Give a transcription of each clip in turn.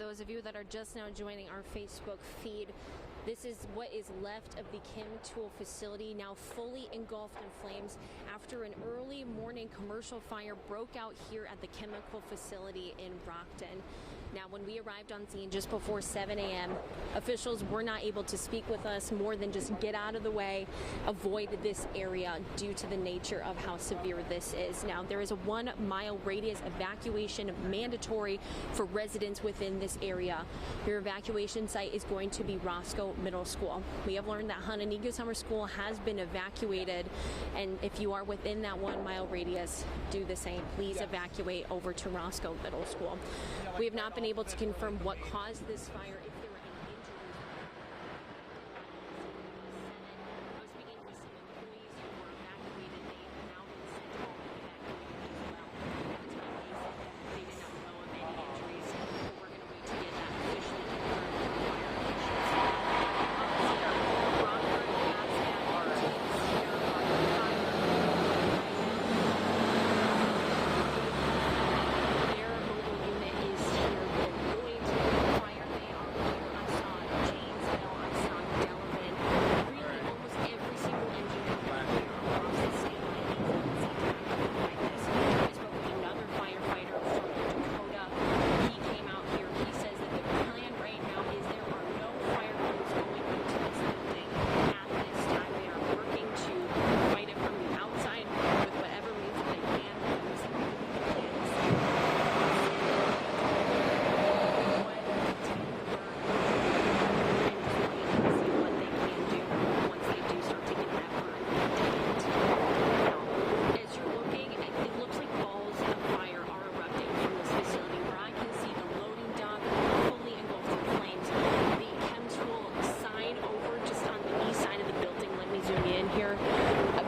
those of you that are just now joining our Facebook feed, this is what is left of the Chem Tool facility, now fully engulfed in flames after an early morning commercial fire broke out here at the chemical facility in Rockton. Now, when we arrived on scene just before 7 a.m., officials were not able to speak with us more than just get out of the way, avoid this area due to the nature of how severe this is. Now, there is a 1 mile radius evacuation mandatory for residents within this area. Your evacuation site is going to be Roscoe Middle School. We have learned that Hononegah Summer School has been evacuated, and if you are within that 1 mile radius, do the same. Please evacuate over to Roscoe Middle School. We have not been able to confirm what caused this fire. If there were any injuries. I was speaking with some employees who were evacuated. They have now been sent home and evacuated as well. At the time, they said that they did not know of any injuries, but we're going to wait to get that officially confirmed from fire officials. Rockford has had our teams here on fire. Their mobile unit is here. Going to the fire. They are here. I saw Janesville. I saw Delavan. Really, almost every single engine company here across the state line needs something like this. I spoke with another firefighter from Dakota. He came out here. He says that the plan right now is there are no fire crews going into this building at this time. They are working to fight it from the outside with whatever means that they can.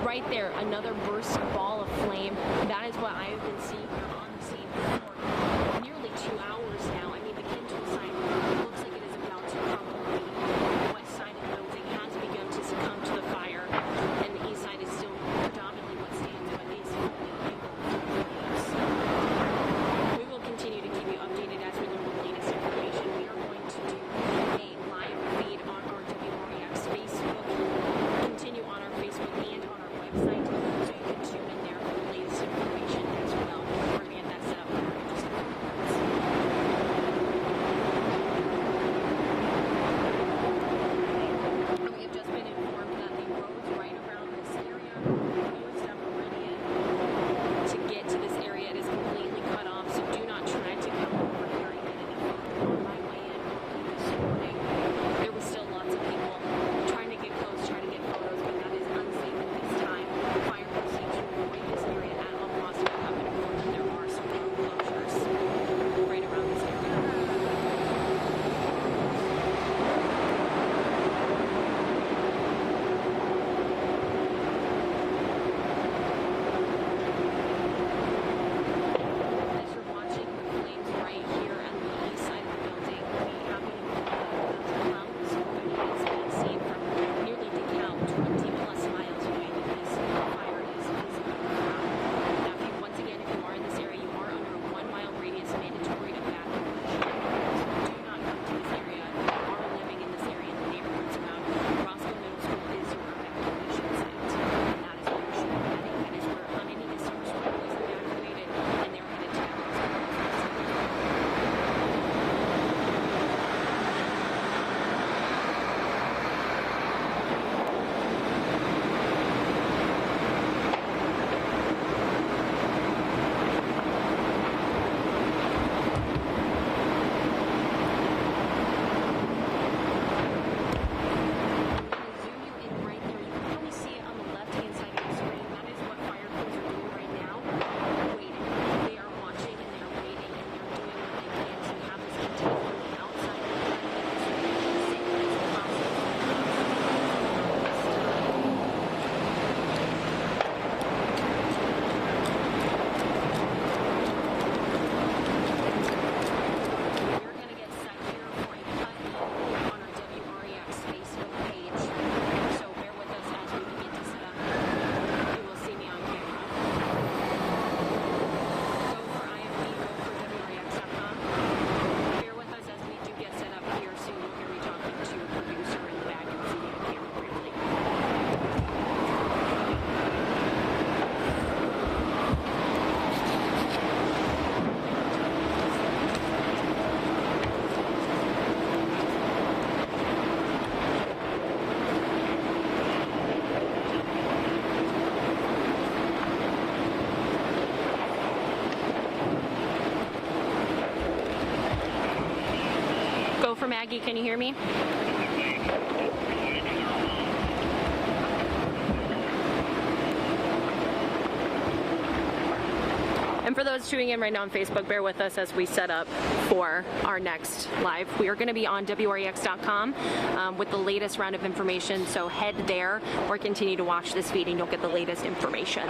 Right there, another burst ball of flame. That is what I have been seeing here on the scene for nearly 2 hours now. I mean, the Chem Tool sign looks like it is about to crumble. The west side of the building has begun to succumb to the fire, and the east side is still predominantly what stands, but is fully engulfed in flames. We will continue to keep you updated as we learn the latest information. We are going to do a live feed on our WREX Facebook, continue on our Facebook and on our website, so you can tune in there for the latest information as well. We're for Maggie. Can you hear me? And for those tuning in right now on Facebook, bear with us as we set up for our next live. We are going to be on WREX.com with the latest round of information, so head there or continue to watch this feed and you'll get the latest information.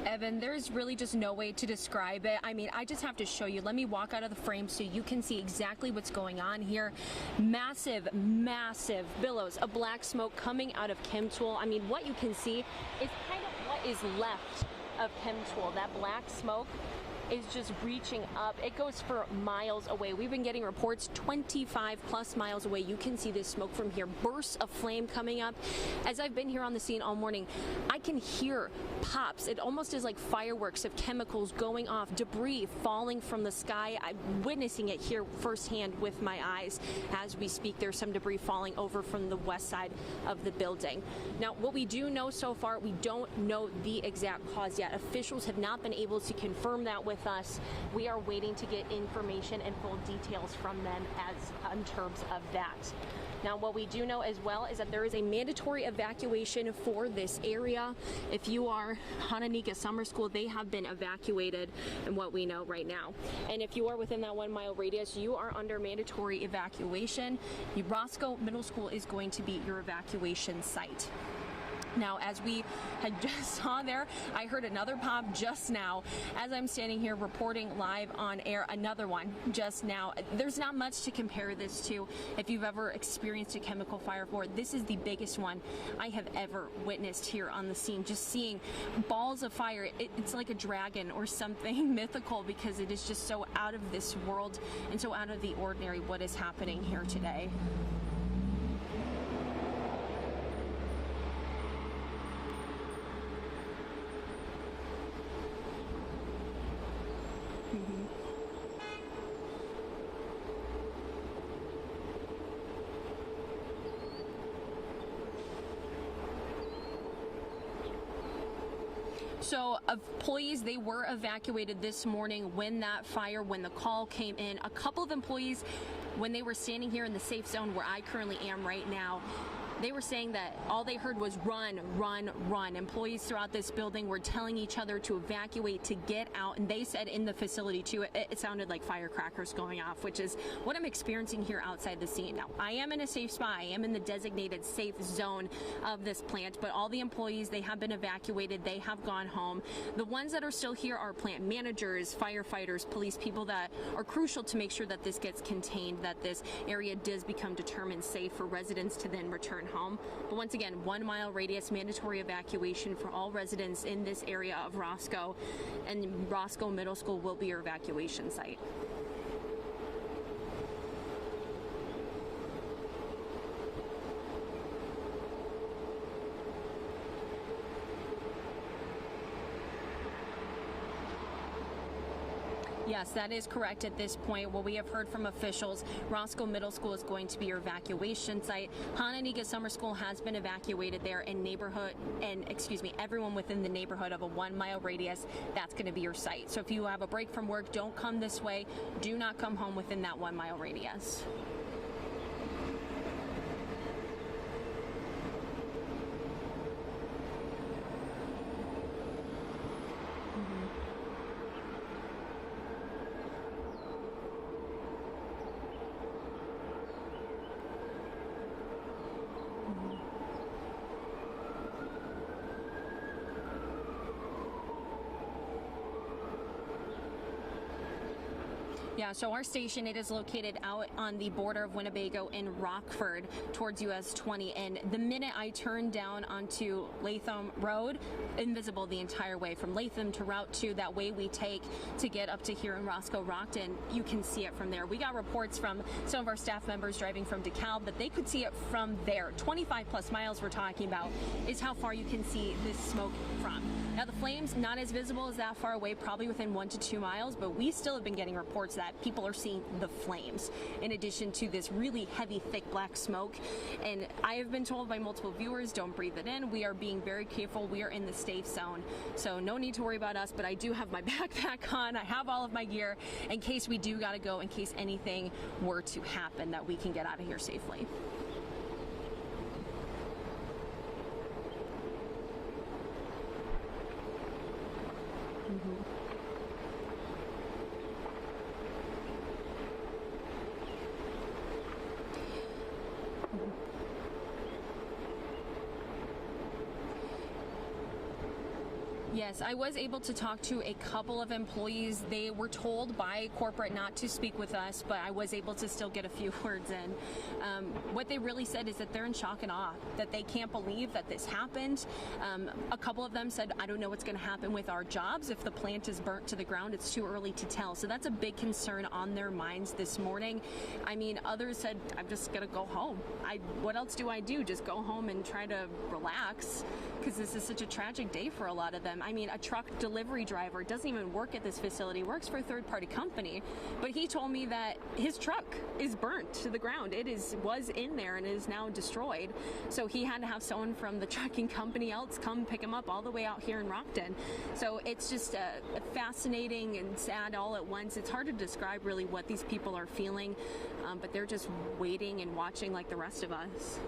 Evan, there's really just no way to describe it. I mean, I just have to show you. Let me walk out of the frame so you can see exactly what's going on here. Massive, massive billows of black smoke coming out of Chemtool. I mean, what you can see is kind of what is left of Chemtool. That black smoke is just reaching up. It goes for miles away. We've been getting reports 25 plus miles away. You can see this smoke from here. Bursts of flame coming up. As I've been here on the scene all morning, I can hear pops. It almost is like fireworks of chemicals going off, debris falling from the sky. I'm witnessing it here firsthand with my eyes as we speak. There's some debris falling over from the west side of the building. Now, what we do know so far, we don't know the exact cause yet. Officials have not been able to confirm that with us. We are waiting to get information and full details from them as in terms of that. Now, what we do know as well is that there is a mandatory evacuation for this area. If you are Hananika Summer School, they have been evacuated and what we know right now. And if you are within that 1 mile radius, you are under mandatory evacuation. Roscoe Middle School is going to be your evacuation site. Now, as we had just saw there, I heard another pop just now as I'm standing here reporting live on air, another one just now. There's not much to compare this to if you've ever experienced a chemical fire before. This is the biggest one I have ever witnessed here on the scene. Just seeing balls of fire, it's like a dragon or something mythical because it is just so out of this world and so out of the ordinary what is happening here today. So employees, they were evacuated this morning when the call came in. A couple of employees, when they were standing here in the safe zone where I currently am right now, they were saying that all they heard was run, run, run. Employees throughout this building were telling each other to evacuate, to get out. And they said in the facility, too, it sounded like firecrackers going off, which is what I'm experiencing here outside the scene. Now, I am in a safe spot. I am in the designated safe zone of this plant. But all the employees, they have been evacuated. They have gone home. The ones that are still here are plant managers, firefighters, police, people that are crucial to make sure that this gets contained, that this area does become determined safe for residents to then return home. But once again, 1 mile radius mandatory evacuation for all residents in this area of Roscoe, and Roscoe Middle School will be your evacuation site. Yes, that is correct at this point. What we have heard from officials, Roscoe Middle School is going to be your evacuation site. Hananiga Summer School has been evacuated there, and everyone within the neighborhood of a 1 mile radius, that's going to be your site. So if you have a break from work, don't come this way. Do not come home within that 1 mile radius. Yeah, so our station, it is located out on the border of Winnebago and Rockford towards US 20. And the minute I turn down onto Latham Road, invisible the entire way from Latham to Route 2, that way we take to get up to here in Roscoe Rockton, you can see it from there. We got reports from some of our staff members driving from DeKalb that they could see it from there. 25 plus miles we're talking about is how far you can see this smoke from. Now the flames, not as visible as that far away, probably within 1 to 2 miles, but we still have been getting reports that people are seeing the flames in addition to this really heavy, thick black smoke. And I have been told by multiple viewers, don't breathe it in. We are being very careful. We are in the safe zone. So no need to worry about us, but I do have my backpack on. I have all of my gear in case we do gotta go, in case anything were to happen, that we can get out of here safely. Yes, I was able to talk to a couple of employees. They were told by corporate not to speak with us, but I was able to still get a few words in. What they really said is that they're in shock and awe, that they can't believe that this happened. A couple of them said, I don't know what's going to happen with our jobs if the plant is burnt to the ground. It's too early to tell. So that's a big concern on their minds this morning. I mean, others said, I'm just going to go home. What else do I do? Just go home and try to relax, because this is such a tragic day for a lot of them. I mean, a truck delivery driver doesn't even work at this facility, works for a third-party company, but he told me that his truck is burnt to the ground. It was in there and is now destroyed. So he had to have someone from the trucking company else come pick him up all the way out here in Rockton. So it's just fascinating and sad all at once. It's hard to describe really what these people are feeling, but they're just waiting and watching like the rest of us.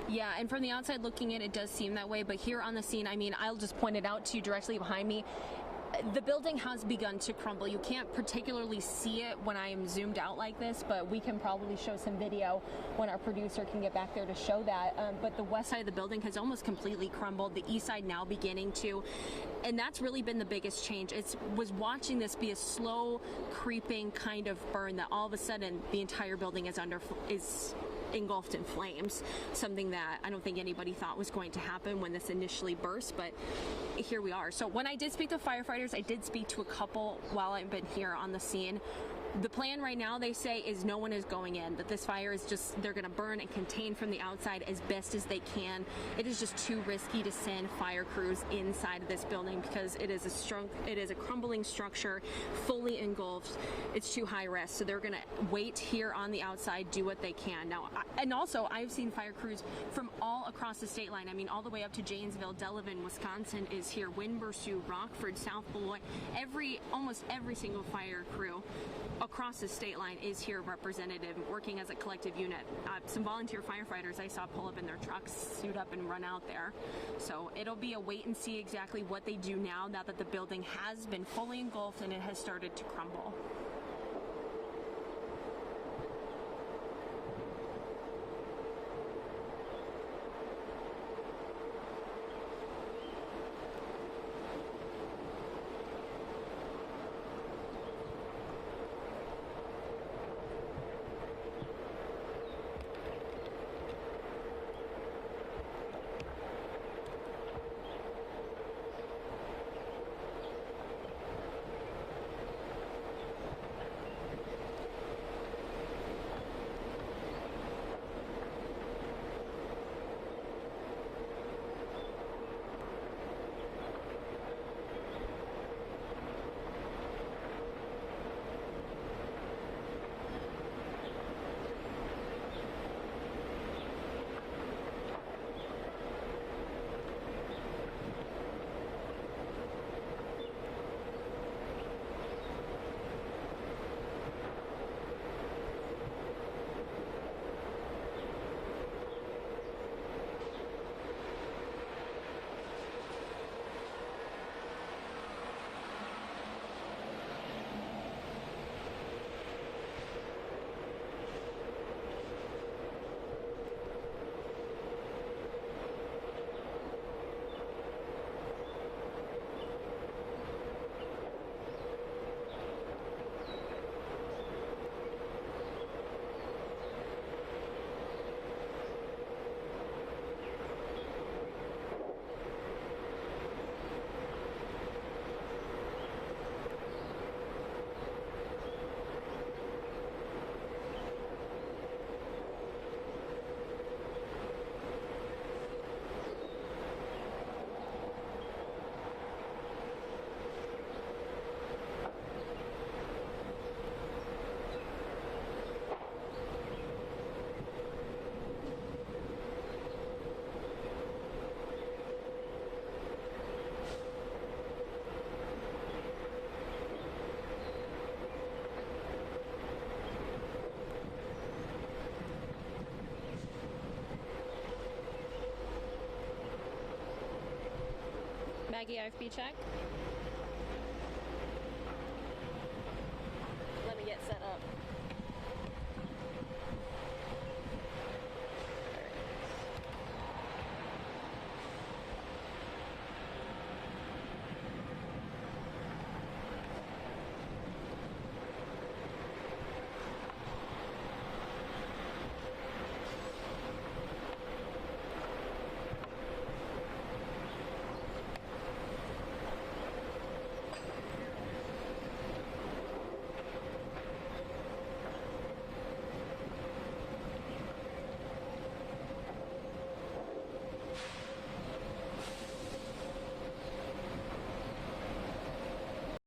Yeah, and from the outside looking in, it does seem that way, but here on the scene, I mean, I'll just point it out to you directly behind me. The building has begun to crumble. You can't particularly see it when I am zoomed out like this, but we can probably show some video when our producer can get back there to show that. But the west side of the building has almost completely crumbled. The east side now beginning to. And that's really been the biggest change. It was watching this be a slow, creeping kind of burn that all of a sudden the entire building is engulfed in flames, something that I don't think anybody thought was going to happen when this initially burst, but here we are. So when I did speak to firefighters, I did speak to a couple while I've been here on the scene. The plan right now, they say, is no one is going in, that this fire is just, they're going to burn and contain from the outside as best as they can. It is just too risky to send fire crews inside of this building because it is a crumbling structure, fully engulfed. It's too high risk, so they're going to wait here on the outside, do what they can. Now, and also, I've seen fire crews from all across the state line. I mean, all the way up to Janesville, Delavan, Wisconsin is here, Winburn, Rockford, South Beloit. Almost every single fire crew across the state line is here representative, working as a collective unit. Some volunteer firefighters I saw pull up in their trucks, suit up and run out there. So it'll be a wait and see exactly what they do now that the building has been fully engulfed and it has started to crumble. Maggie, IFB check.